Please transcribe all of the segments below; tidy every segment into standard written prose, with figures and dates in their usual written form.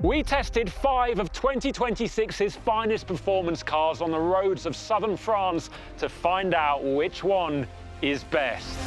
We tested 5 of 2026's finest performance cars on the roads of southern France to find out which one is best.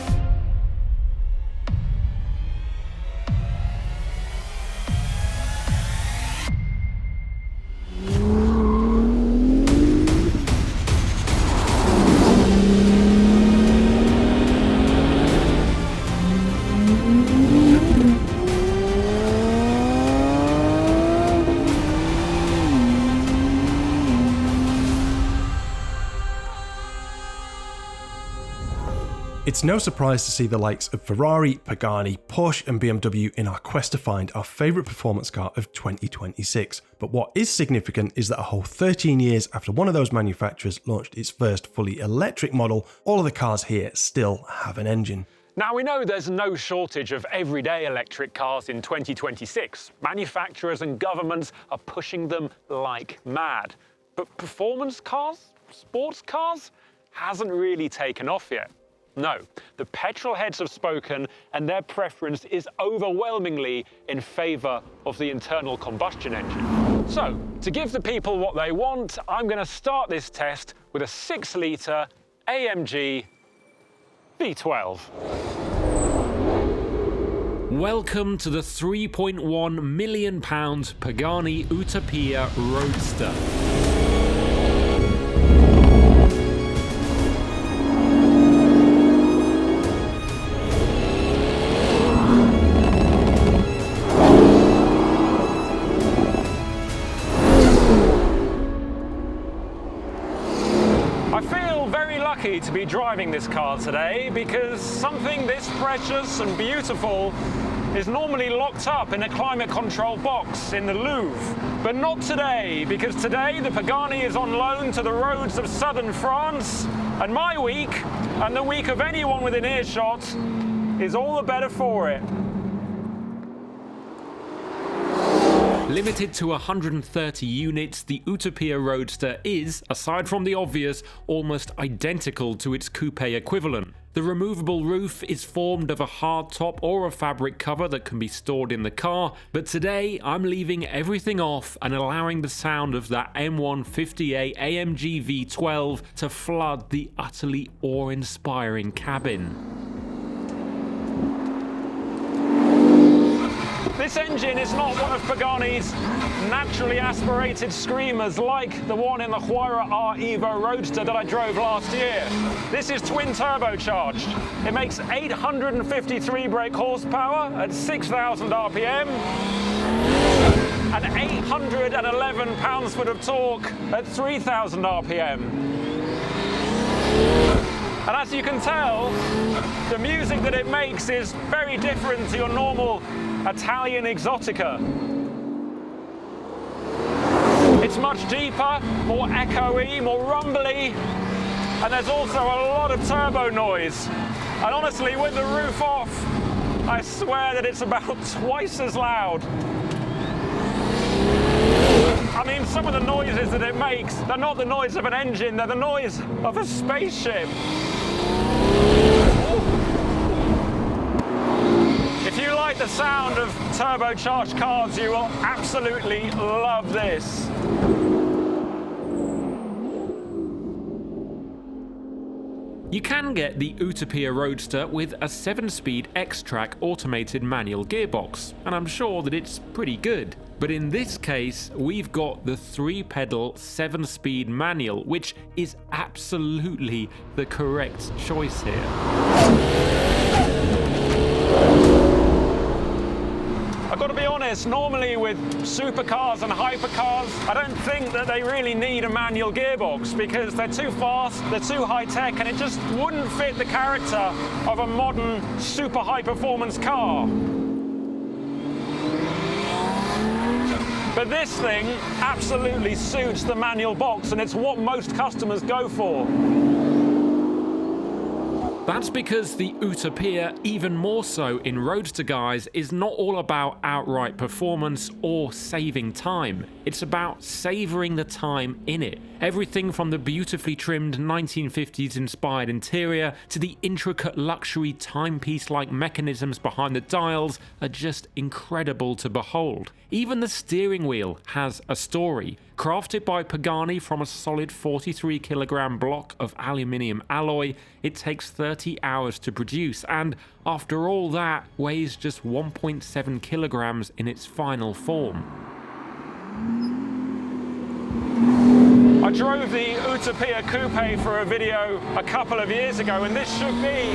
It's no surprise to see the likes of Ferrari, Pagani, Porsche and BMW in our quest to find our favourite performance car of 2026. But what is significant is that a whole 13 years after one of those manufacturers launched its first fully electric model, all of the cars here still have an engine. Now, we know there's no shortage of everyday electric cars in 2026. Manufacturers and governments are pushing them like mad. But performance cars? Sports cars? Hasn't really taken off yet. No, the petrol heads have spoken and their preference is overwhelmingly in favour of the internal combustion engine. So, to give the people what they want, I'm going to start this test with a 6-litre AMG V12. Welcome to the £3.1 million Pagani Utopia Roadster. To be driving this car today because something this precious and beautiful is normally locked up in a climate-controlled box in the Louvre. But not today, because today the Pagani is on loan to the roads of southern France, and my week, and the week of anyone within earshot, is all the better for it. Limited to 130 units, the Utopia Roadster is, aside from the obvious, almost identical to its coupe equivalent. The removable roof is formed of a hard top or a fabric cover that can be stored in the car, but today I'm leaving everything off and allowing the sound of that M150A AMG V12 to flood the utterly awe-inspiring cabin. This engine is not one of Pagani's naturally aspirated screamers like the one in the Huayra R Evo Roadster that I drove last year. This is twin turbocharged. It makes 853 brake horsepower at 6,000 RPM and 811 pounds-foot of torque at 3,000 RPM. And as you can tell, the music that it makes is very different to your normal Italian exotica. It's much deeper, more echoey, more rumbly, and there's also a lot of turbo noise. And honestly, with the roof off, I swear that it's about twice as loud. I mean, some of the noises that it makes, they're not the noise of an engine, they're the noise of a spaceship. If you like the sound of turbocharged cars, you will absolutely love this. You can get the Utopia Roadster with a 7-speed X-Track automated manual gearbox, and I'm sure that it's pretty good. But in this case, we've got the 3-pedal 7-speed manual, which is absolutely the correct choice here. I've got to be honest, normally with supercars and hypercars, I don't think that they really need a manual gearbox because they're too fast, they're too high-tech, and it just wouldn't fit the character of a modern, super high-performance car. But this thing absolutely suits the manual box, and it's what most customers go for. That's because the Utopia, even more so in Roadster guise, is not all about outright performance or saving time. It's about savouring the time in it. Everything from the beautifully trimmed 1950s inspired interior to the intricate luxury timepiece-like mechanisms behind the dials are just incredible to behold. Even the steering wheel has a story. Crafted by Pagani from a solid 43 kilogram block of aluminium alloy, it takes 30 hours to produce, and after all that, weighs just 1.7 kilograms in its final form. I drove the Utopia Coupe for a video a couple of years ago, and this should be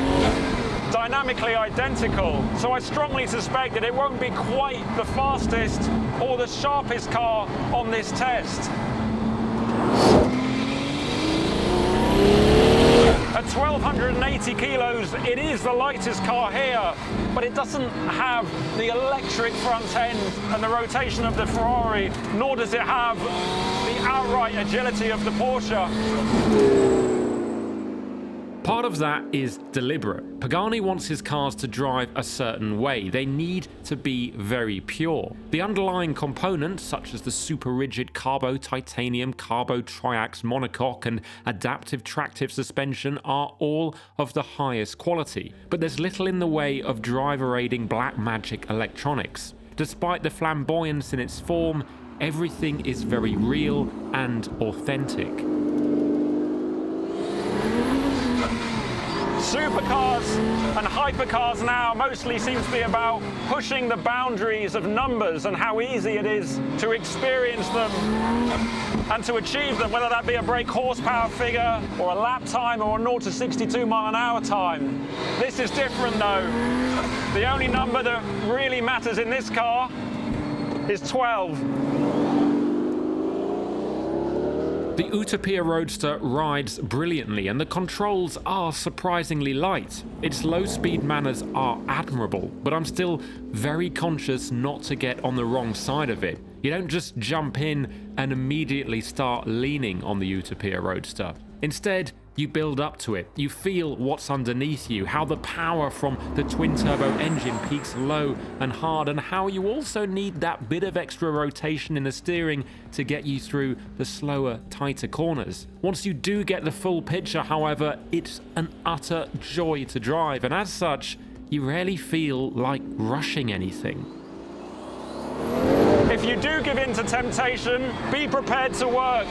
dynamically identical, so I strongly suspect that it won't be quite the fastest or the sharpest car on this test. At 1,280 kilos, it is the lightest car here, but it doesn't have the electric front end and the rotation of the Ferrari, nor does it have the outright agility of the Porsche. Part of that is deliberate. Pagani wants his cars to drive a certain way. They need to be very pure. The underlying components, such as the super rigid carbo titanium, carbo triax monocoque and adaptive tractive suspension, are all of the highest quality. But there's little in the way of driver-aiding black magic electronics. Despite the flamboyance in its form, everything is very real and authentic. Supercars and hypercars now mostly seems to be about pushing the boundaries of numbers and how easy it is to experience them and to achieve them, whether that be a brake horsepower figure or a lap time or a 0 to 62 mile an hour time. This is different though. The only number that really matters in this car is 12. The Utopia Roadster rides brilliantly, and the controls are surprisingly light. Its low-speed manners are admirable, but I'm still very conscious not to get on the wrong side of it. You don't just jump in and immediately start leaning on the Utopia Roadster. Instead, you build up to it. You feel what's underneath you, how the power from the twin-turbo engine peaks low and hard, and how you also need that bit of extra rotation in the steering to get you through the slower, tighter corners. Once you do get the full picture, however, it's an utter joy to drive, and as such, you rarely feel like rushing anything. If you do give in to temptation, be prepared to work.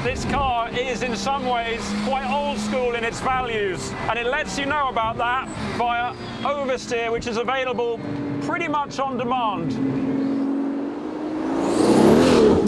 This car is in some ways quite old school in its values, and it lets you know about that via oversteer, which is available pretty much on demand.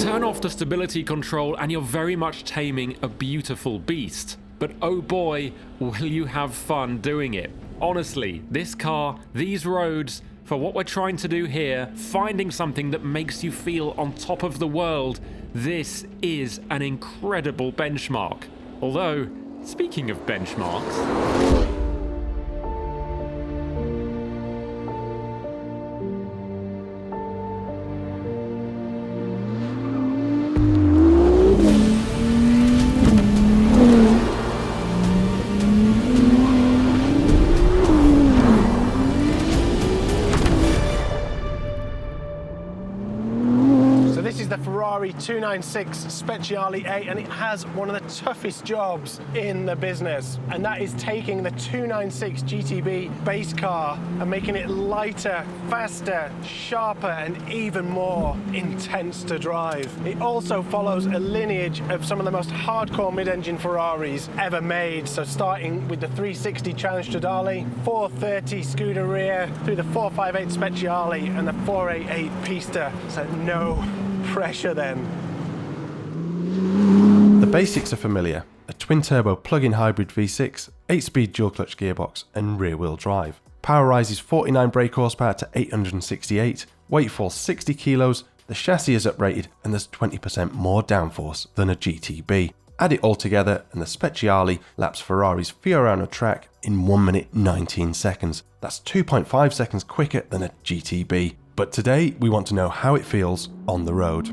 Turn off the stability control and you're very much taming a beautiful beast. But oh boy, will you have fun doing it. Honestly, this car, these roads, for what we're trying to do here, finding something that makes you feel on top of the world, this is an incredible benchmark. Although, speaking of benchmarks... The Ferrari 296 Speciale A, and it has one of the toughest jobs in the business, and that is taking the 296 GTB base car and making it lighter, faster, sharper, and even more intense to drive. It also follows a lineage of some of the most hardcore mid-engine Ferraris ever made, so starting with the 360 Challenge Stradale, 430 Scuderia, through the 458 Speciale and the 488 Pista, so no pressure then. The basics are familiar: a twin-turbo plug-in hybrid V6, 8-speed dual-clutch gearbox and rear-wheel drive. Power rises 49 brake horsepower to 868, weight falls 60 kilos, the chassis is uprated and there's 20% more downforce than a GTB. Add it all together and the Speciale laps Ferrari's Fiorano track in 1 minute 19 seconds. That's 2.5 seconds quicker than a GTB. But today we want to know how it feels on the road.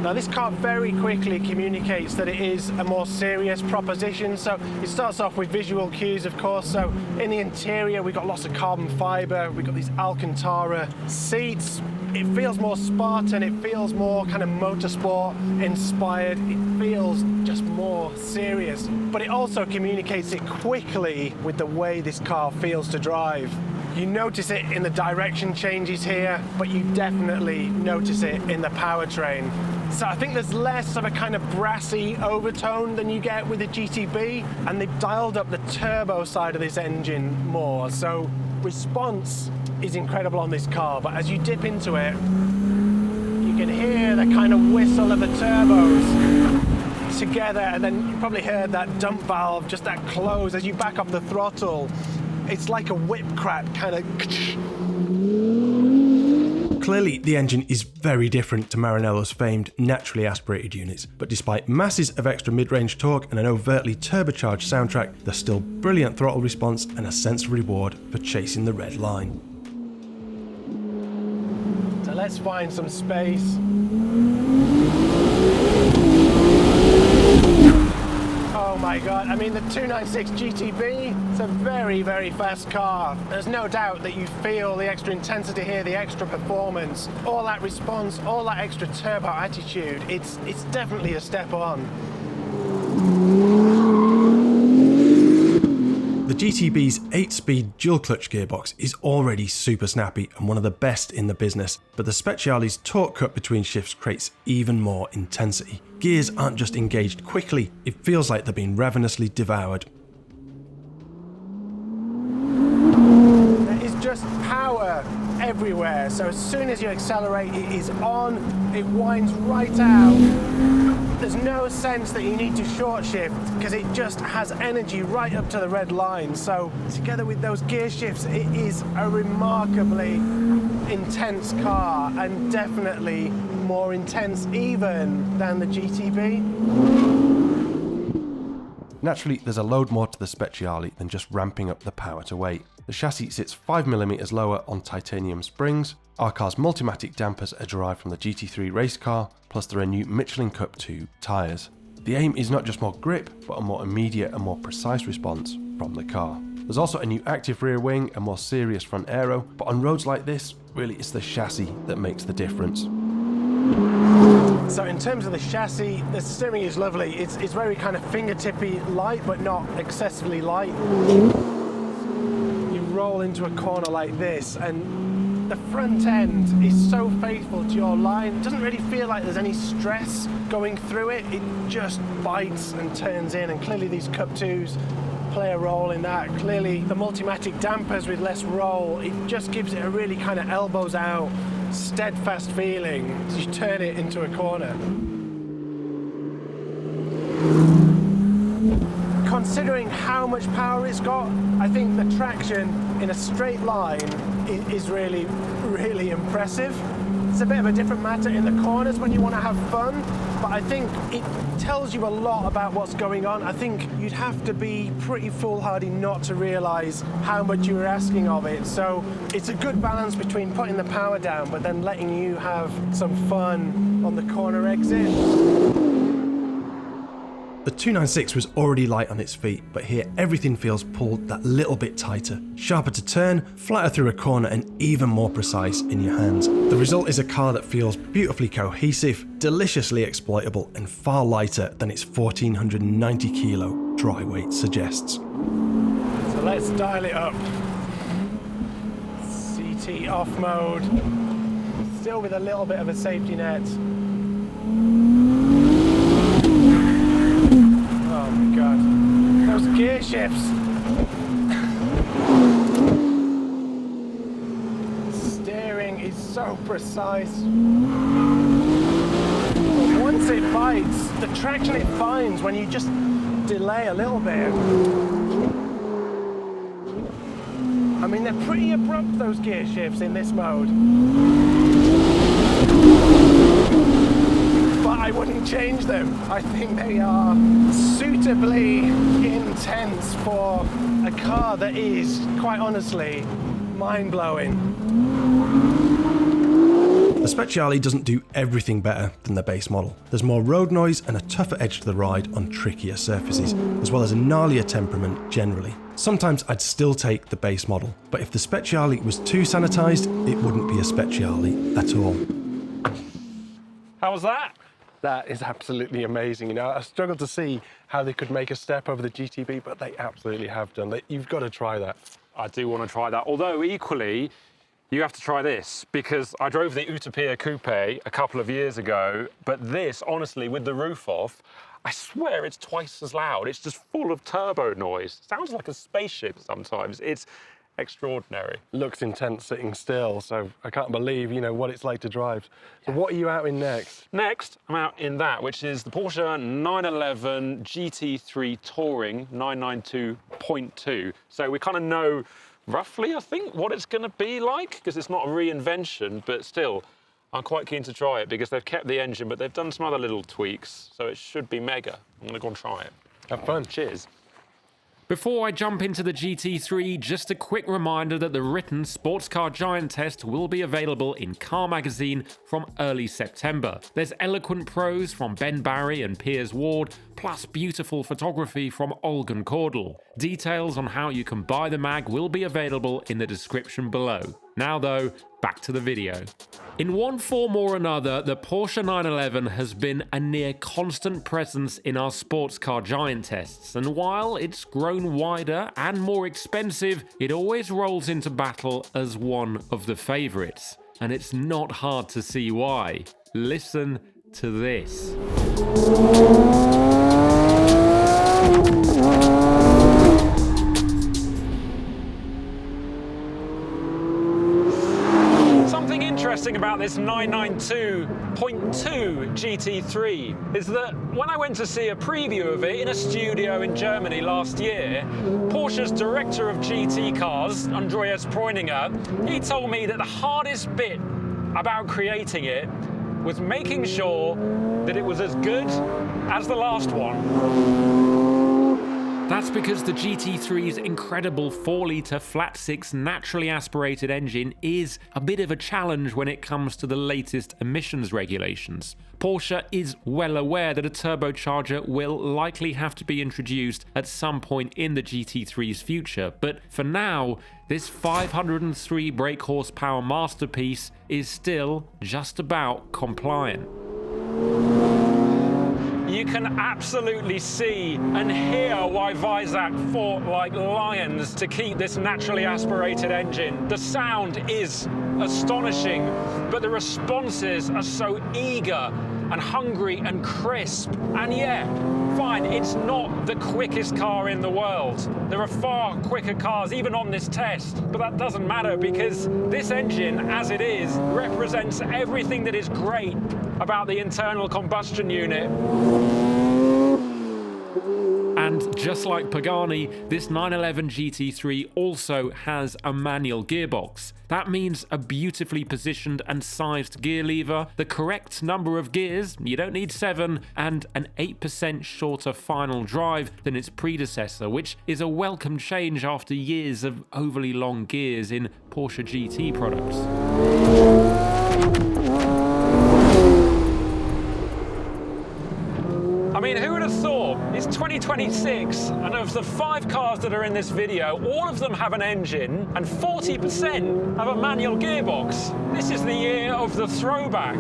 Now this car very quickly communicates that it is a more serious proposition. So it starts off with visual cues, of course. So in the interior, we've got lots of carbon fiber. We've got these Alcantara seats. It feels more Spartan. It feels more kind of motorsport inspired. It feels just more serious. But it also communicates it quickly with the way this car feels to drive. You notice it in the direction changes here, but you definitely notice it in the powertrain. So I think there's less of a kind of brassy overtone than you get with the GTB, and they've dialed up the turbo side of this engine more. So response is incredible on this car, but as you dip into it, you can hear the kind of whistle of the turbos together, and then you probably heard that dump valve, just that close as you back off the throttle. It's like a whip crack kind of. Clearly, the engine is very different to Maranello's famed naturally aspirated units, but despite masses of extra mid-range torque and an overtly turbocharged soundtrack, there's still brilliant throttle response and a sense of reward for chasing the red line. So let's find some space. Oh my God, I mean the 296 GTB, it's a very, very fast car. There's no doubt that you feel the extra intensity here, the extra performance, all that response, all that extra turbo attitude. It's definitely a step on. The GTB's 8-speed dual-clutch gearbox is already super snappy and one of the best in the business, but the Speciale's torque cut between shifts creates even more intensity. Gears aren't just engaged quickly, it feels like they're being ravenously devoured. There is just power everywhere, so as soon as you accelerate, it is on, it winds right out. There's no sense that you need to short shift because it just has energy right up to the red line. So together with those gear shifts, it is a remarkably intense car, and definitely more intense even than the GTB. Naturally, there's a load more to the Speciale than just ramping up the power to weight. The chassis sits 5mm lower on titanium springs. Our car's Multimatic dampers are derived from the GT3 race car, plus there are new Michelin Cup 2 tyres. The aim is not just more grip, but a more immediate and more precise response from the car. There's also a new active rear wing, a more serious front aero, but on roads like this, really it's the chassis that makes the difference. So in terms of the chassis, the steering is lovely. It's very kind of fingertippy light, but not excessively light. You roll into a corner like this, and the front end is so faithful to your line. It doesn't really feel like there's any stress going through it. It just bites and turns in, and clearly these Cup 2s play a role in that. Clearly the Multimatic dampers with less roll, it just gives it a really kind of elbows out, steadfast feeling as you turn it into a corner. Considering how much power it's got, I think the traction in a straight line is really, really impressive. It's a bit of a different matter in the corners when you want to have fun, but I think it tells you a lot about what's going on. I think you'd have to be pretty foolhardy not to realise how much you were asking of it. So it's a good balance between putting the power down, but then letting you have some fun on the corner exit. The 296 was already light on its feet, but here everything feels pulled that little bit tighter, sharper to turn, flatter through a corner, and even more precise in your hands. The result is a car that feels beautifully cohesive, deliciously exploitable, and far lighter than its 1490 kilo dry weight suggests. So let's dial it up. CT off mode, still with a little bit of a safety net. Oh my God, those gear shifts. Steering is so precise. But once it bites, the traction it finds when you just delay a little bit. I mean, they're pretty abrupt, those gear shifts in this mode. But I wouldn't change them. I think they are suitably intense for a car that is, quite honestly, mind-blowing. The Speciale doesn't do everything better than the base model. There's more road noise and a tougher edge to the ride on trickier surfaces, as well as a gnarlier temperament generally. Sometimes I'd still take the base model, but if the Speciale was too sanitised, it wouldn't be a Speciale at all. How was that? That is absolutely amazing. You know, I struggled to see how they could make a step over the GTB, but they absolutely have done. You've got to try that. I do want to try that, although equally, you have to try this, because I drove the Utopia Coupe a couple of years ago, but this, honestly, with the roof off, I swear it's twice as loud. It's just full of turbo noise. Sounds like a spaceship sometimes. It's extraordinary. Looks intense sitting still, so I can't believe, you know, what it's like to drive. So what are you out in next? Next, I'm out in that, which is the Porsche 911 GT3 Touring 992.2. So we kind of know roughly, I think, what it's going to be like, because it's not a reinvention, but still, I'm quite keen to try it because they've kept the engine, but they've done some other little tweaks, so it should be mega. I'm going to go and try it. Have fun. Cheers. Before I jump into the GT3, just a quick reminder that the written Sports Car Giant test will be available in Car Magazine from early September. There's eloquent prose from Ben Barry and Piers Ward, plus beautiful photography from Olgun Cordell. Details on how you can buy the mag will be available in the description below. Now though, back to the video. In one form or another, the Porsche 911 has been a near constant presence in our Sports Car Giant tests, and while it's grown wider and more expensive, it always rolls into battle as one of the favourites. And it's not hard to see why. Listen to this. Interesting about this 992.2 GT3 is that when I went to see a preview of it in a studio in Germany last year, Porsche's director of GT cars, Andreas Preuninger, he told me that the hardest bit about creating it was making sure that it was as good as the last one. That's because the GT3's incredible 4-litre flat-six naturally aspirated engine is a bit of a challenge when it comes to the latest emissions regulations. Porsche is well aware that a turbocharger will likely have to be introduced at some point in the GT3's future, but for now, this 503 brake horsepower masterpiece is still just about compliant. You can absolutely see and hear why Weissach fought like lions to keep this naturally aspirated engine. The sound is astonishing, but the responses are so eager and hungry and crisp. And yeah, fine, it's not the quickest car in the world. There are far quicker cars even on this test, but that doesn't matter because this engine, as it is, represents everything that is great about the internal combustion unit. And just like Pagani, this 911 GT3 also has a manual gearbox. That means a beautifully positioned and sized gear lever, the correct number of gears, you don't need 7, and an 8% shorter final drive than its predecessor, which is a welcome change after years of overly long gears in Porsche GT products. I mean, who would have thought? It's 2026, and of the 5 cars that are in this video, all of them have an engine, and 40% have a manual gearbox. This is the year of the throwback.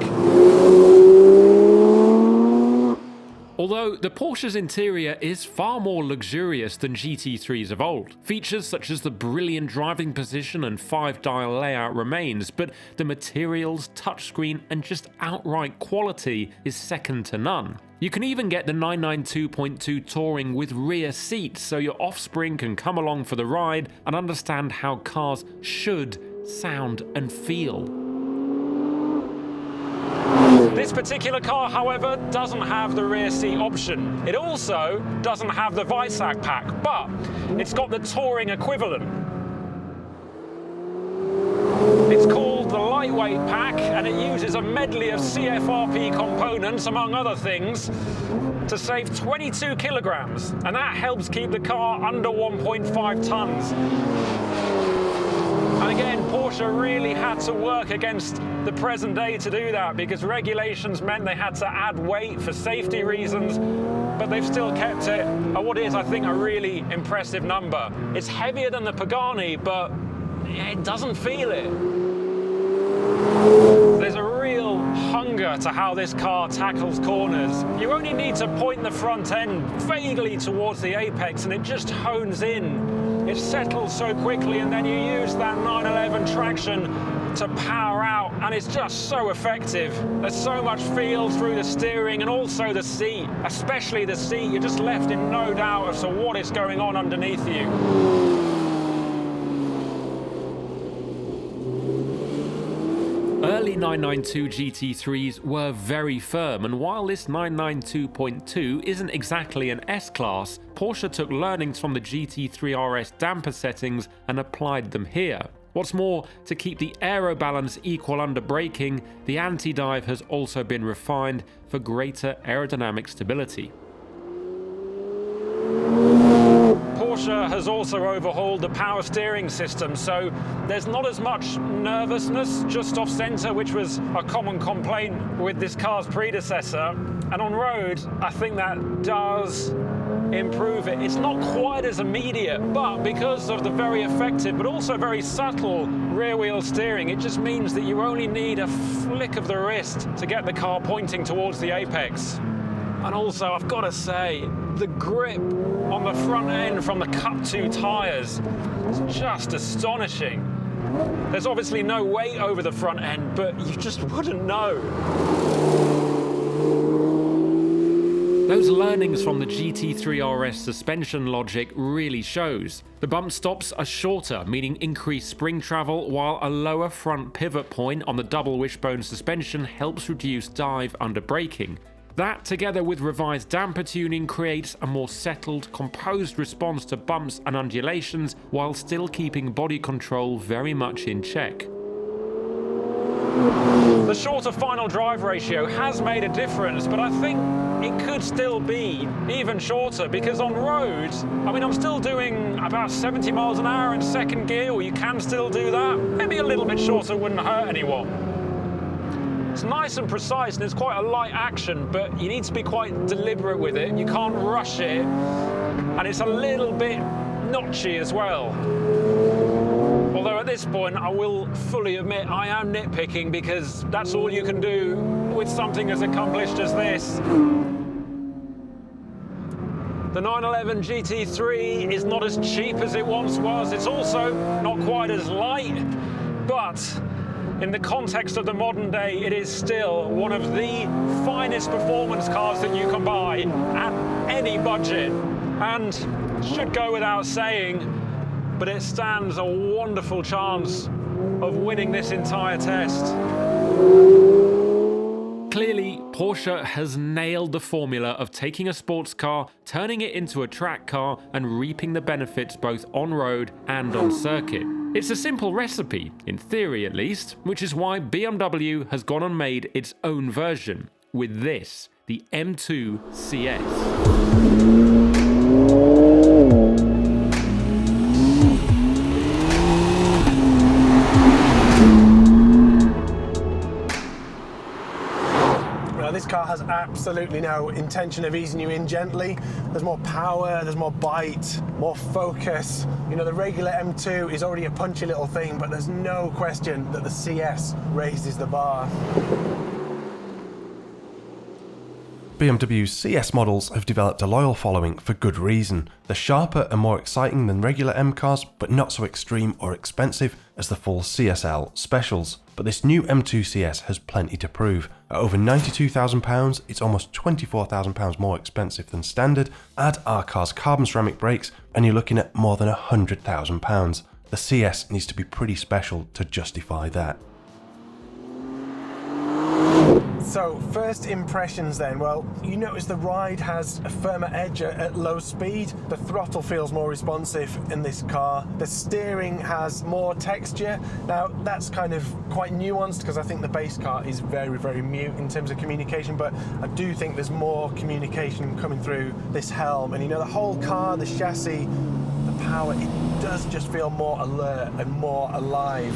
Although the Porsche's interior is far more luxurious than GT3's of old. Features such as the brilliant driving position and 5-dial layout remains, but the materials, touchscreen, and just outright quality is second to none. You can even get the 992.2 Touring with rear seats, so your offspring can come along for the ride and understand how cars should sound and feel. This particular car, however, doesn't have the rear seat option. It also doesn't have the Weissach pack, but it's got the Touring equivalent. It's called the lightweight pack, and it uses a medley of CFRP components, among other things, to save 22 kilograms, and that helps keep the car under 1.5 tons. And again, Porsche really had to work against the present day to do that because regulations meant they had to add weight for safety reasons, but they've still kept it at what is, I think, a really impressive number. It's heavier than the Pagani, but it doesn't feel it. There's a real hunger to how this car tackles corners. You only need to point the front end vaguely towards the apex and it just hones in. It settles so quickly, and then you use that 911 traction to power out, and it's just so effective. There's so much feel through the steering and also the seat, especially the seat. You're just left in no doubt as to what is going on underneath you. Early 992 GT3s were very firm, and while this 992.2 isn't exactly an S-Class, Porsche took learnings from the GT3 RS damper settings and applied them here. What's more, to keep the aero balance equal under braking, the anti-dive has also been refined for greater aerodynamic stability. Porsche has also overhauled the power steering system, so there's not as much nervousness just off centre, which was a common complaint with this car's predecessor. And on road, I think that does improve it. It's not quite as immediate, but because of the very effective but also very subtle rear wheel steering, it just means that you only need a flick of the wrist to get the car pointing towards the apex. And also, I've got to say, the grip on the front end from the Cup 2 tyres is just astonishing. There's obviously no weight over the front end, but you just wouldn't know. Those learnings from the GT3 RS suspension logic really shows. The bump stops are shorter, meaning increased spring travel, while a lower front pivot point on the double wishbone suspension helps reduce dive under braking. That, together with revised damper tuning, creates a more settled, composed response to bumps and undulations, while still keeping body control very much in check. The shorter final drive ratio has made a difference, but I think it could still be even shorter because on road, I mean, I'm still doing about 70 miles an hour in second gear, or you can still do that. Maybe a little bit shorter wouldn't hurt anyone. It's nice and precise and it's quite a light action, but you need to be quite deliberate with it. You can't rush it, and it's a little bit notchy as well. Although at this point, I will fully admit I am nitpicking because that's all you can do with something as accomplished as this. The 911 GT3 is not as cheap as it once was. It's also not quite as light, but in the context of the modern day, it is still one of the finest performance cars that you can buy at any budget. And should go without saying, but it stands a wonderful chance of winning this entire test. Clearly, Porsche has nailed the formula of taking a sports car, turning it into a track car, and reaping the benefits both on road and on circuit. It's a simple recipe, in theory at least, which is why BMW has gone and made its own version, with this, the M2 CS. This car has absolutely no intention of easing you in gently. There's more power, there's more bite, more focus. You know, the regular M2 is already a punchy little thing, but there's no question that the CS raises the bar. BMW's CS models have developed a loyal following for good reason. They're sharper and more exciting than regular M cars, but not so extreme or expensive as the full CSL specials. But this new M2 CS has plenty to prove. At over £92,000, it's almost £24,000 more expensive than standard. Add our car's carbon ceramic brakes, and you're looking at more than £100,000. The CS needs to be pretty special to justify that. So, first impressions then. Well, you notice the ride has a firmer edge at low speed. The throttle feels more responsive in this car. The steering has more texture. Now, that's kind of quite nuanced because I think the base car is very, very mute in terms of communication, but I do think there's more communication coming through this helm. And you know, the whole car, the chassis, the power, it does just feel more alert and more alive.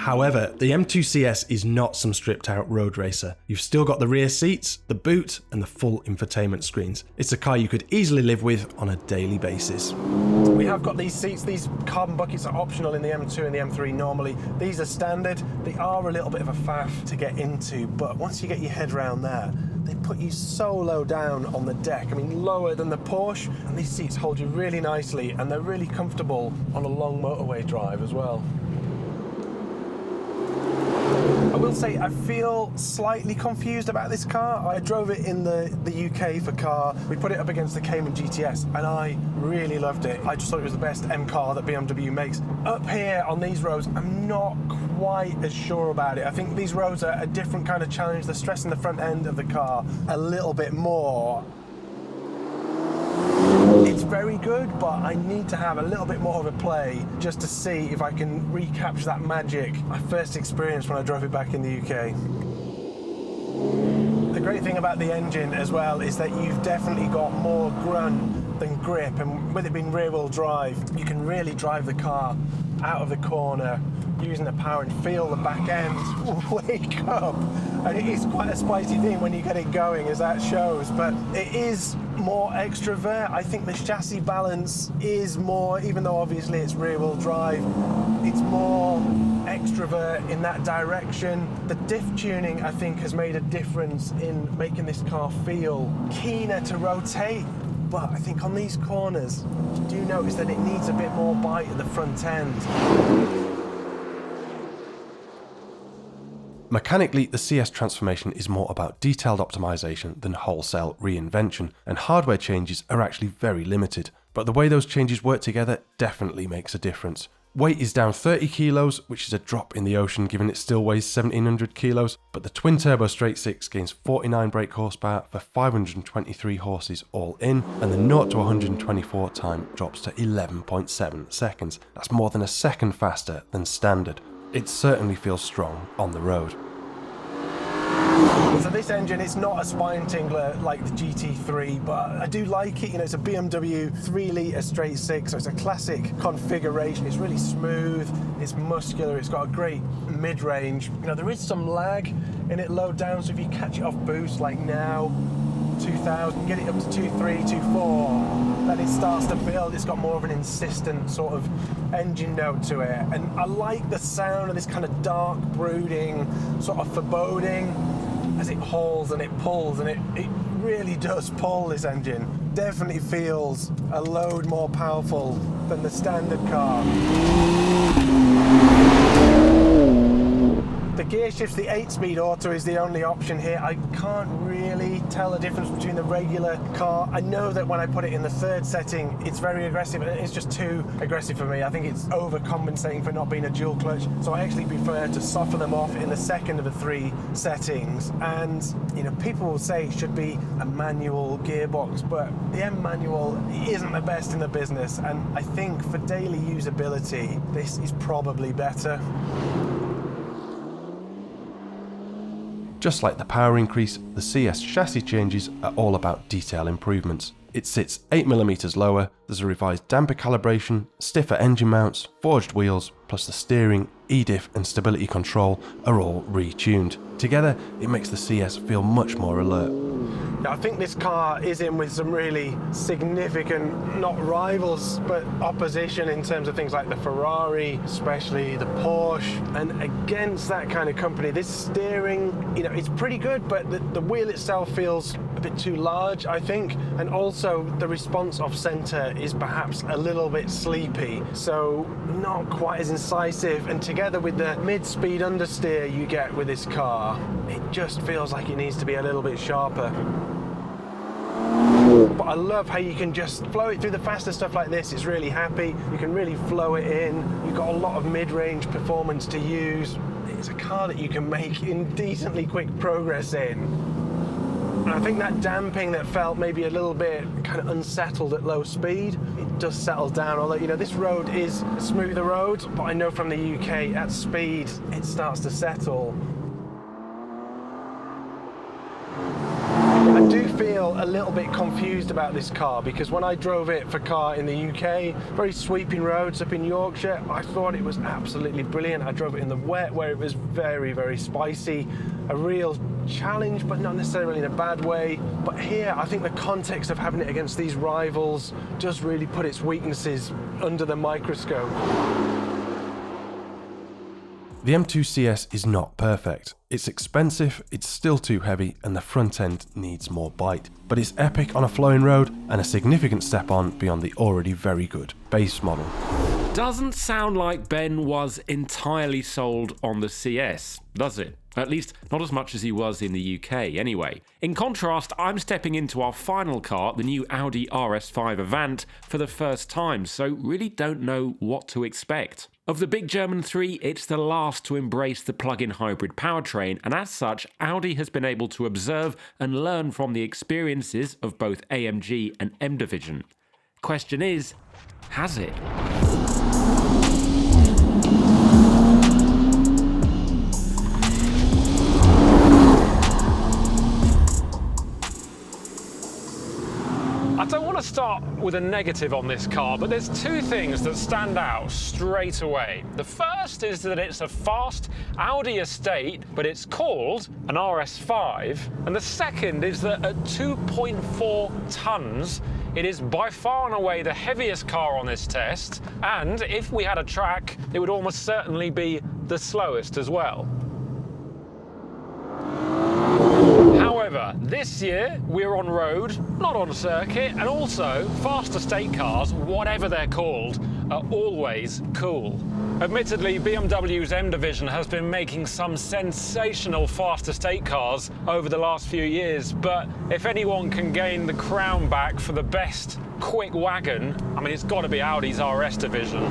However, the M2 CS is not some stripped out road racer. You've still got the rear seats, the boot, and the full infotainment screens. It's a car you could easily live with on a daily basis. We have got these seats. These carbon buckets are optional in the M2 and the M3 normally. These are standard. They are a little bit of a faff to get into, but once you get your head around there, they put you so low down on the deck. I mean, lower than the Porsche, and these seats hold you really nicely, and they're really comfortable on a long motorway drive as well. I will say I feel slightly confused about this car. I drove it in the UK for car. We put it up against the Cayman GTS and I really loved it. I just thought it was the best M car that BMW makes. Up here on these roads, I'm not quite as sure about it. I think these roads are a different kind of challenge. They're stressing the front end of the car a little bit more. It's very good, but I need to have a little bit more of a play just to see if I can recapture that magic I first experienced when I drove it back in the UK. The great thing about the engine as well is that you've definitely got more grunt than grip, and with it being rear-wheel drive, you can really drive the car out of the corner using the power and feel the back end wake up. And it is quite a spicy thing when you get it going, as that shows, but it is more extrovert. I think the chassis balance is more, even though obviously it's rear-wheel drive, it's more extrovert in that direction. The diff tuning, I think, has made a difference in making this car feel keener to rotate. But I think on these corners, you do notice that it needs a bit more bite at the front end. Mechanically, the CS transformation is more about detailed optimization than wholesale reinvention, and hardware changes are actually very limited. But the way those changes work together definitely makes a difference. Weight is down 30 kilos, which is a drop in the ocean given it still weighs 1700 kilos, but the twin-turbo straight six gains 49 brake horsepower for 523 horses all in, and the 0 to 124 time drops to 11.7 seconds. That's more than a second faster than standard. It certainly feels strong on the road. So this engine, it's not a spine tingler like the GT3, but I do like it. You know, it's a BMW 3-litre straight six, so it's a classic configuration. It's really smooth, it's muscular, it's got a great mid-range. You know, there is some lag in it low down, so if you catch it off boost like now, 2000, get it up to 2.3, 2.4, then it starts to build. It's got more of an insistent sort of engine note to it, and I like the sound of this kind of dark, brooding, sort of foreboding as it hauls and it pulls, and it really does pull, this engine. Definitely feels a load more powerful than the standard car. The gear shifts, the 8-speed auto is the only option here. I can't really tell the difference between the regular car. I know that when I put it in the third setting, it's very aggressive, and it's just too aggressive for me. I think it's overcompensating for not being a dual clutch. So I actually prefer to soften them off in the second of the 3 settings. And, you know, people will say it should be a manual gearbox, but the M manual isn't the best in the business. And I think for daily usability, this is probably better. Just like the power increase, the CS chassis changes are all about detail improvements. It sits 8mm lower, there's a revised damper calibration, stiffer engine mounts, forged wheels, plus the steering, e-diff and stability control are all retuned. Together, it makes the CS feel much more alert. Now, I think this car is in with some really significant, not rivals, but opposition in terms of things like the Ferrari, especially the Porsche. And against that kind of company, this steering, you know, it's pretty good, but the wheel itself feels a bit too large, I think. And also the response off center is perhaps a little bit sleepy, so not quite as incisive. And together with the mid-speed understeer you get with this car, it just feels like it needs to be a little bit sharper. But I love how you can just flow it through the faster stuff like this. It's really happy. You can really flow it in. You've got a lot of mid-range performance to use. It's a car that you can make in decently quick progress in. And I think that damping that felt maybe a little bit kind of unsettled at low speed, it does settle down. Although, you know, this road is a smoother road, but I know from the UK, at speed, it starts to settle. I do feel a little bit confused about this car, because when I drove it for car in the UK, very sweeping roads up in Yorkshire, I thought it was absolutely brilliant. I drove it in the wet where it was very, very spicy. A real challenge, but not necessarily in a bad way. But here, I think the context of having it against these rivals does really put its weaknesses under the microscope. The M2 CS is not perfect. It's expensive, it's still too heavy, and the front end needs more bite. But it's epic on a flowing road and a significant step on beyond the already very good base model. Doesn't sound like Ben was entirely sold on the CS, does it? At least not as much as he was in the UK anyway. In contrast, I'm stepping into our final car, the new Audi RS5 Avant, for the first time, so really don't know what to expect. Of the big German three, it's the last to embrace the plug-in hybrid powertrain, and as such, Audi has been able to observe and learn from the experiences of both AMG and M Division. Question is, has it? I don't want to start with a negative on this car, but there's two things that stand out straight away. The first is that it's a fast Audi estate, but it's called an RS5. And the second is that at 2.4 tons, it is by far and away the heaviest car on this test. And if we had a track, it would almost certainly be the slowest as well. However, this year we're on road, not on circuit, and also fast estate cars, whatever they're called, are always cool. Admittedly, BMW's M Division has been making some sensational fast estate cars over the last few years, but if anyone can gain the crown back for the best quick wagon, I mean, it's got to be Audi's RS division.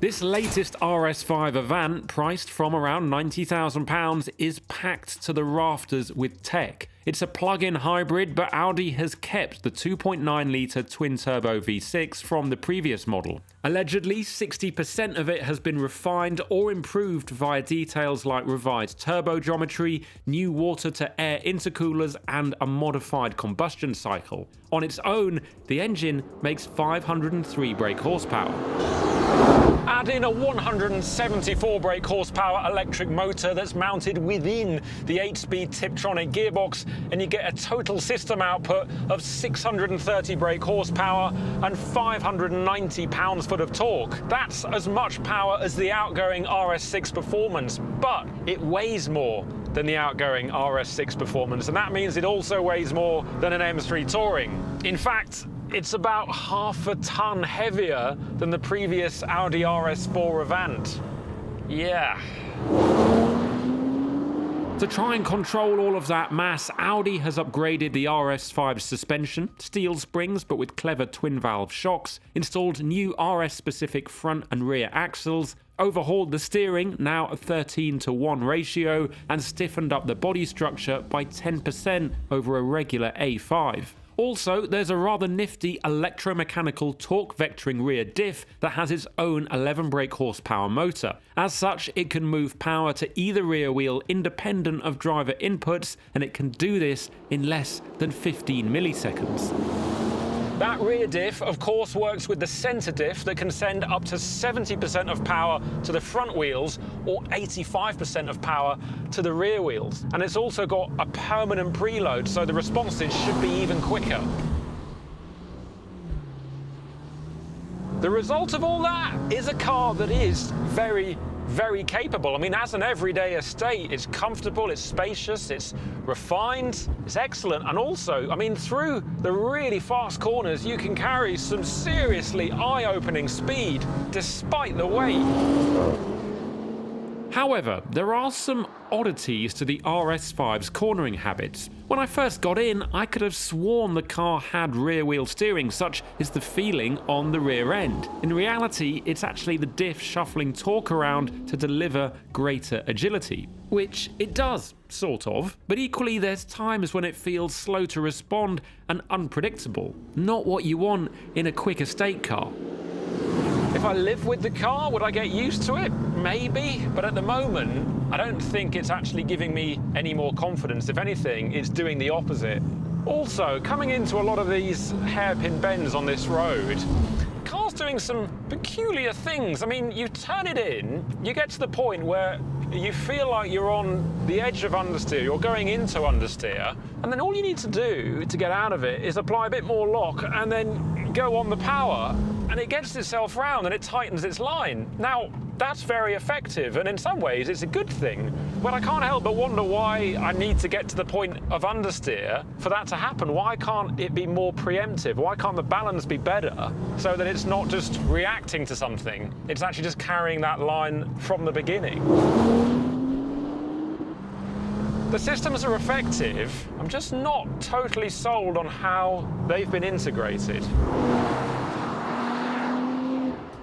This latest RS5 Avant, priced from around £90,000, is packed to the rafters with tech. It's a plug-in hybrid, but Audi has kept the 2.9-litre twin-turbo V6 from the previous model. Allegedly, 60% of it has been refined or improved via details like revised turbo geometry, new water-to-air intercoolers, and a modified combustion cycle. On its own, the engine makes 503 brake horsepower. Add in a 174 brake horsepower electric motor that's mounted within the 8-speed Tiptronic gearbox, and you get a total system output of 630 brake horsepower and 590 pounds-foot of torque. That's as much power as the outgoing RS6 Performance, but it weighs more than the outgoing RS6 Performance, and that means it also weighs more than an M3 Touring. In fact, it's about half a ton heavier than the previous Audi RS4 Avant. Yeah. To try and control all of that mass, Audi has upgraded the RS5 suspension, steel springs but with clever twin-valve shocks, installed new RS-specific front and rear axles, overhauled the steering, now a 13:1 ratio, and stiffened up the body structure by 10% over a regular A5. Also, there's a rather nifty electromechanical torque vectoring rear diff that has its own 11 brake horsepower motor. As such, it can move power to either rear wheel independent of driver inputs, and it can do this in less than 15 milliseconds. That rear diff, of course, works with the centre diff that can send up to 70% of power to the front wheels or 85% of power to the rear wheels. And it's also got a permanent preload, so the responses should be even quicker. The result of all that is a car that is very capable. I mean, as an everyday estate, it's comfortable, it's spacious, it's refined, it's excellent, and also, I mean, through the really fast corners, you can carry some seriously eye-opening speed, despite the weight. However, there are some oddities to the RS5's cornering habits. When I first got in, I could have sworn the car had rear-wheel steering, such is the feeling on the rear end. In reality, it's actually the diff shuffling torque around to deliver greater agility. Which it does, sort of, but equally there's times when it feels slow to respond and unpredictable. Not what you want in a quick estate car. If I live with the car, would I get used to it? Maybe, but at the moment, I don't think it's actually giving me any more confidence. If anything, it's doing the opposite. Also, coming into a lot of these hairpin bends on this road, the car's doing some peculiar things. I mean, you turn it in, you get to the point where you feel like you're on the edge of understeer, you're going into understeer, and then all you need to do to get out of it is apply a bit more lock and then go on the power, and it gets itself round and it tightens its line. Now, that's very effective, and in some ways it's a good thing, but I can't help but wonder why I need to get to the point of understeer for that to happen. Why can't it be more preemptive? Why can't the balance be better so that it's not just reacting to something, it's actually just carrying that line from the beginning? The systems are effective, I'm just not totally sold on how they've been integrated.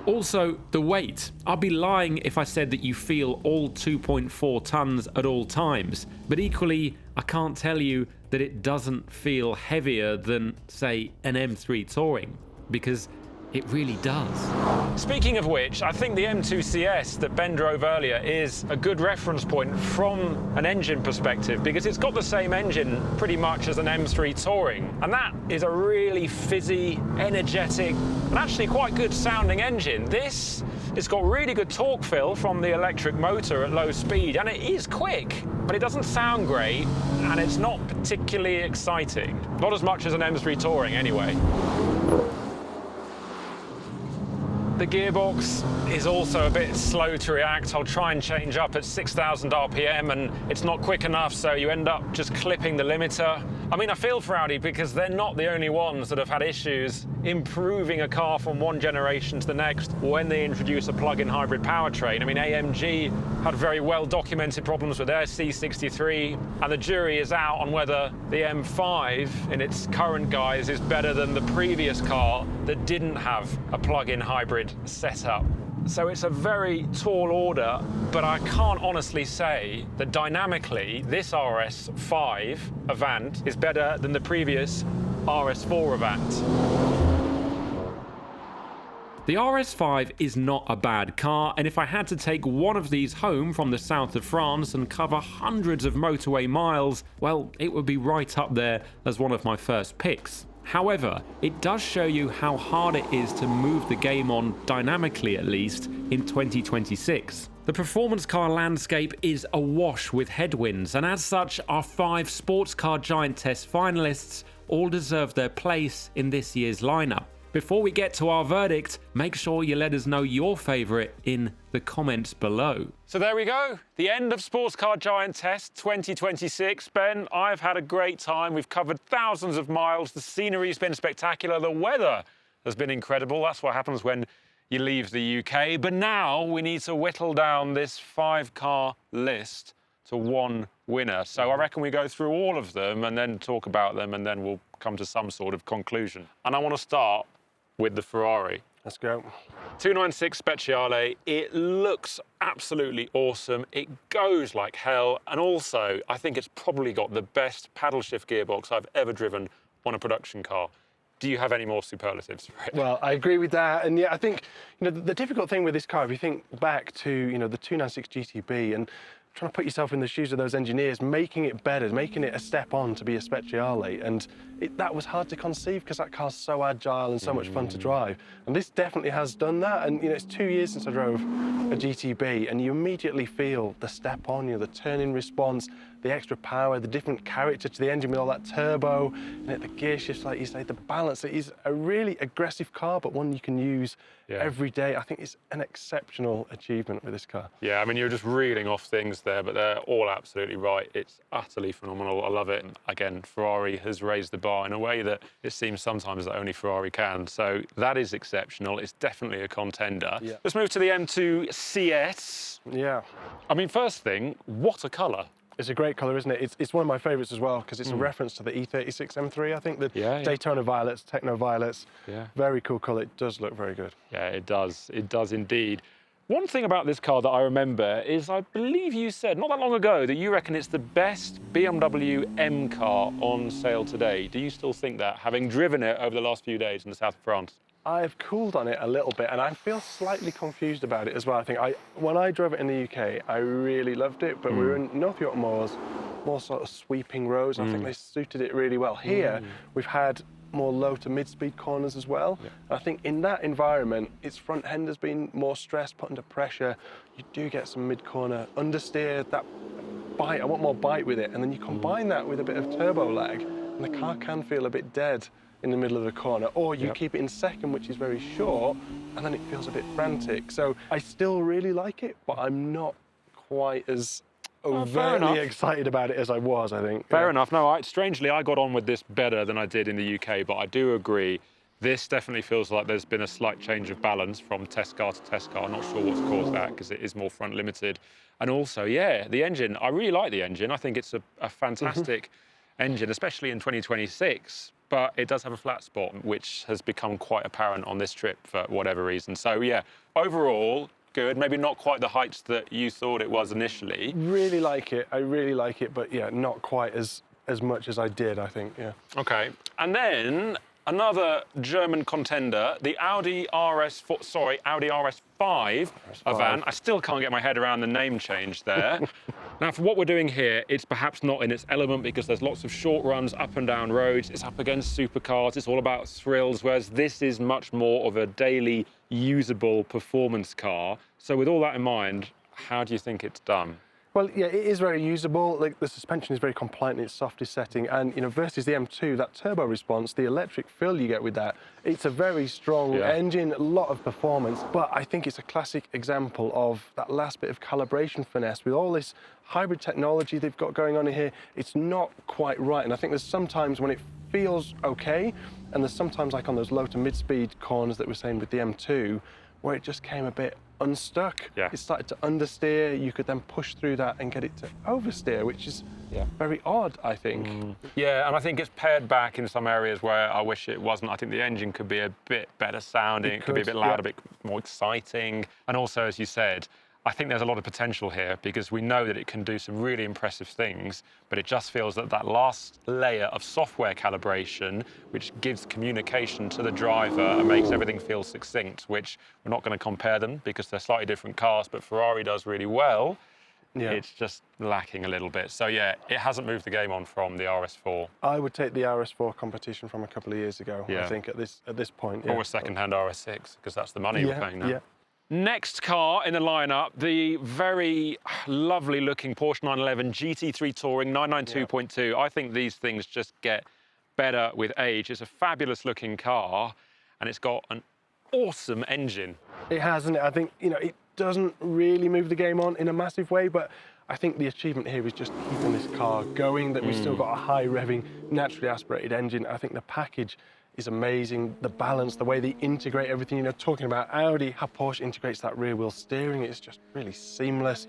Also, the weight. I'd be lying if I said that you feel all 2.4 tons at all times, but equally, I can't tell you that it doesn't feel heavier than, say, an M3 Touring, because it really does. Speaking of which, I think the M2 CS that Ben drove earlier is a good reference point from an engine perspective, because it's got the same engine pretty much as an M3 Touring, and that is a really fizzy, energetic, and actually quite good sounding engine. This, it's got really good torque fill from the electric motor at low speed, and it is quick, but it doesn't sound great, and it's not particularly exciting. Not as much as an M3 Touring anyway. The gearbox is also a bit slow to react. I'll try and change up at 6,000 RPM and it's not quick enough, so you end up just clipping the limiter. I mean, I feel for Audi because they're not the only ones that have had issues improving a car from one generation to the next when they introduce a plug-in hybrid powertrain. I mean, AMG had very well documented problems with their C63, and the jury is out on whether the M5 in its current guise is better than the previous car that didn't have a plug-in hybrid setup. So it's a very tall order, but I can't honestly say that dynamically this RS5 Avant is better than the previous RS4 Avant. The RS5 is not a bad car, and if I had to take one of these home from the south of France and cover hundreds of motorway miles, well, it would be right up there as one of my first picks. However, it does show you how hard it is to move the game on, dynamically at least, in 2026. The performance car landscape is awash with headwinds, and as such, our 5 sports car giant test finalists all deserve their place in this year's lineup. Before we get to our verdict, make sure you let us know your favourite in the comments below. So there we go, the end of Sports Car Giant Test 2026. Ben, I've had a great time. We've covered thousands of miles. The scenery's been spectacular. The weather has been incredible. That's what happens when you leave the UK. But now we need to whittle down this 5-car list to one winner. So I reckon we go through all of them and then talk about them, and then we'll come to some sort of conclusion. And I want to start with the Ferrari. Let's go. 296 Speciale. It looks absolutely awesome. It goes like hell. And also, I think it's probably got the best paddle shift gearbox I've ever driven on a production car. Do you have any more superlatives for it? Well, I agree with that. And yeah, I think, the difficult thing with this car, if you think back to, the 296 GTB and trying to put yourself in the shoes of those engineers, making it better, making it a step on to be a Speciale. And that was hard to conceive because that car's so agile and so much fun to drive. And this definitely has done that. And it's 2 years since I drove a GTB, and you immediately feel the step on, the turning response, the extra power, the different character to the engine with all that turbo, and the gear shifts, like you say, the balance. It is a really aggressive car, but one you can use every day. I think it's an exceptional achievement with this car. Yeah, I mean, you're just reeling off things there, but they're all absolutely right. It's utterly phenomenal. I love it. And again, Ferrari has raised the bar in a way that it seems sometimes that only Ferrari can. So that is exceptional. It's definitely a contender. Yeah. Let's move to the M2 CS. Yeah. I mean, first thing, what a colour. It's a great colour, isn't it? It's one of my favourites as well, because it's a reference to the E36 M3, I think, the Daytona Violets, Techno Violets. Yeah. Very cool colour. It does look very good. Yeah, it does. It does indeed. One thing about this car that I remember is I believe you said not that long ago that you reckon it's the best BMW M car on sale today. Do you still think that, having driven it over the last few days in the south of France? I've cooled on it a little bit, and I feel slightly confused about it as well. I think when I drove it in the UK, I really loved it, but we were in North York Moors, more sort of sweeping roads. I think they suited it really well. Here, we've had more low to mid-speed corners as well. I think in that environment, its front end has been more stressed, put under pressure. You do get some mid-corner understeer, that bite. I want more bite with it, and then you combine that with a bit of turbo lag, and the car can feel a bit dead in the middle of the corner, or you keep it in second, which is very short, and then it feels a bit frantic. So I still really like it, but I'm not quite as overtly excited about it as I was, I think. Fair enough. No, strangely, I got on with this better than I did in the UK, but I do agree. This definitely feels like there's been a slight change of balance from test car to test car. I'm not sure what's caused that, because it is more front limited. And also, yeah, the engine, I really like the engine. I think it's a fantastic engine, especially in 2026. But it does have a flat spot, which has become quite apparent on this trip for whatever reason. So yeah, overall, good. Maybe not quite the heights that you thought it was initially. Really like it. I really like it, but yeah, not quite as much as I did, I think, yeah. Okay. And then another German contender, the Audi RS5 Avant. I still can't get my head around the name change there. Now, for what we're doing here, it's perhaps not in its element because there's lots of short runs up and down roads. It's up against supercars. It's all about thrills, whereas this is much more of a daily usable performance car. So with all that in mind, how do you think it's done? Well, yeah, it is very usable. Like, the suspension is very compliant in its softest setting, and versus the M2, that turbo response, the electric feel you get with that, it's a very strong engine, a lot of performance. But I think it's a classic example of that last bit of calibration finesse with all this hybrid technology they've got going on in here. It's not quite right, and I think there's sometimes when it feels okay, and there's sometimes like on those low to mid-speed corners that we're saying with the M2, where it just came a bit unstuck. It started to understeer. You could then push through that and get it to oversteer, which is very odd, I think. Yeah, and I think it's pared back in some areas where I wish it wasn't. I think the engine could be a bit better sounding. It could be a bit louder, a bit more exciting. And also, as you said, I think there's a lot of potential here because we know that it can do some really impressive things, but it just feels that that last layer of software calibration, which gives communication to the driver and makes everything feel succinct, which we're not going to compare them because they're slightly different cars, but Ferrari does really well. It's just lacking a little bit. So yeah, it hasn't moved the game on from the RS4. I would take the RS4 competition from a couple of years ago, I think, at this point. Or a second-hand RS6, because that's the money we're paying now. Next car in the lineup, the very lovely looking Porsche 911 GT3 Touring 992.2. I think these things just get better with age. It's a fabulous looking car and it's got an awesome engine. It has, and I think, it doesn't really move the game on in a massive way, but I think the achievement here is just keeping this car going, that we've still got a high revving, naturally aspirated engine. I think the package is amazing. The balance, the way they integrate everything, talking about Audi, how Porsche integrates that rear wheel steering, it's just really seamless.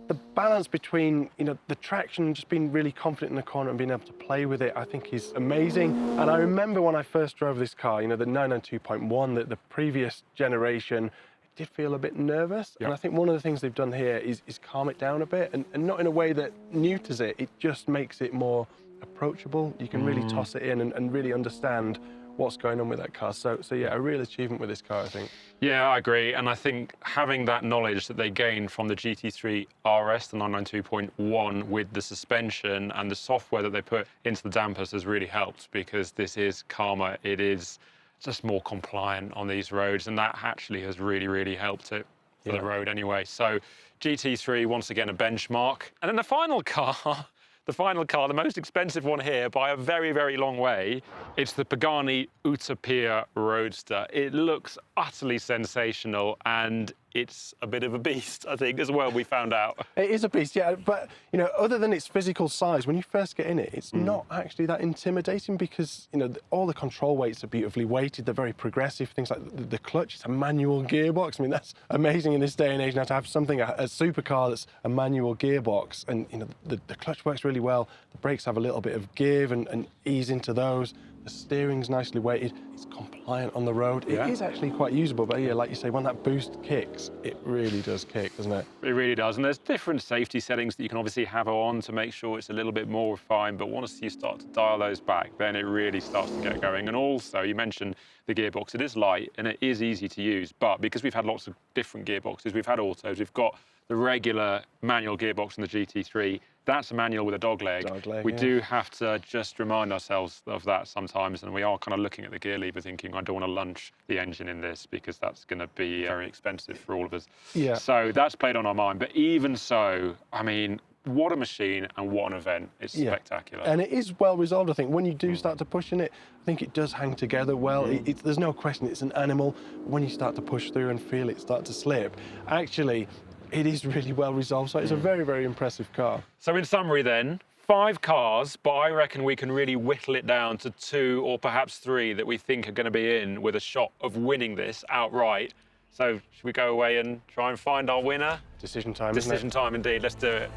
The balance between, the traction, just being really confident in the corner and being able to play with it, I think is amazing. And I remember when I first drove this car, the 992.1, the previous generation, it did feel a bit nervous. And I think one of the things they've done here is calm it down a bit, and not in a way that neuters it, it just makes it more approachable. You can really toss it in and really understand what's going on with that car. So yeah, a real achievement with this car, I think. Yeah, I agree. And I think having that knowledge that they gained from the GT3 RS, the 992.1, with the suspension and the software that they put into the dampers has really helped, because this is calmer. It is just more compliant on these roads. And that actually has really, really helped it for the road anyway. So GT3, once again, a benchmark. And then the final car, the most expensive one here by a very, very long way, it's the Pagani Utopia Roadster. It looks utterly sensational, and it's a bit of a beast, I think, as well, we found out. It is a beast, yeah, but, other than its physical size, when you first get in it, it's not actually that intimidating because, all the control weights are beautifully weighted, they're very progressive, things like the clutch, it's a manual gearbox. I mean, that's amazing in this day and age now to have something, a supercar that's a manual gearbox, and, the clutch works really well, the brakes have a little bit of give and ease into those. The steering's nicely weighted. It's compliant on the road. It is actually quite usable, but yeah, like you say, when that boost kicks, it really does kick, doesn't it? It really does. And there's different safety settings that you can obviously have on to make sure it's a little bit more refined, but once you start to dial those back, then it really starts to get going. And also, you mentioned the gearbox. It is light and it is easy to use, but because we've had lots of different gearboxes, we've had autos, we've got the regular manual gearbox in the GT3. That's a manual with a dog leg. We do have to just remind ourselves of that sometimes, and we are kind of looking at the gear lever thinking, I don't want to lunge the engine in this because that's going to be very expensive for all of us. Yeah. So that's played on our mind. But even so, I mean, what a machine and what an event. It's spectacular. And it is well resolved, I think. When you do start to push in it, I think it does hang together well. There's no question it's an animal. When you start to push through and feel it start to slip, actually, it is really well resolved. So it's a very, very impressive car. So in summary then, 5 cars, but I reckon we can really whittle it down to 2 or perhaps 3 that we think are going to be in with a shot of winning this outright. So should we go away and try and find our winner? Decision time, Decision time indeed. Let's do it.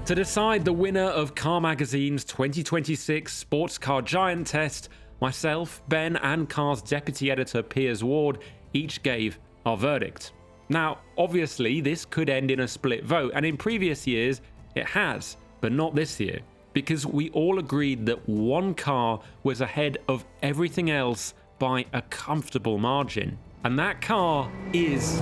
To decide the winner of Car Magazine's 2026 Sports Car Giant Test, myself, Ben, and Car's deputy editor Piers Ward each gave our verdict. Now, obviously, this could end in a split vote, and in previous years it has, but not this year, because we all agreed that one car was ahead of everything else by a comfortable margin. And that car is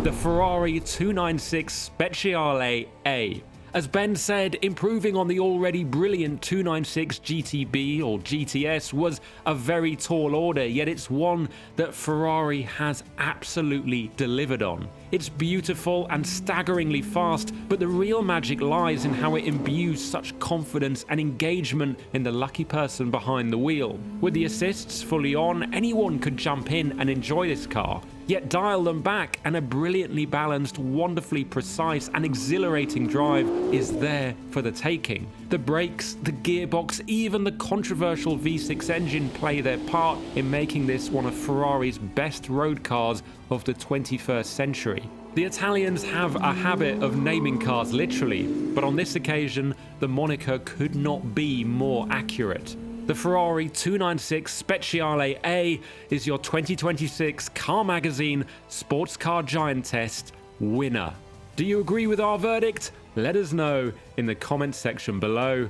the Ferrari 296 Speciale A. As Ben said, improving on the already brilliant 296 GTB or GTS was a very tall order, yet it's one that Ferrari has absolutely delivered on. It's beautiful and staggeringly fast, but the real magic lies in how it imbues such confidence and engagement in the lucky person behind the wheel. With the assists fully on, anyone could jump in and enjoy this car. Yet dial them back and a brilliantly balanced, wonderfully precise and exhilarating drive is there for the taking. The brakes, the gearbox, even the controversial V6 engine play their part in making this one of Ferrari's best road cars of the 21st century. The Italians have a habit of naming cars literally, but on this occasion, the moniker could not be more accurate. The Ferrari 296 Speciale A is your 2026 Car Magazine Sports Car Giant Test winner. Do you agree with our verdict? Let us know in the comments section below,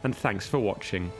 and thanks for watching.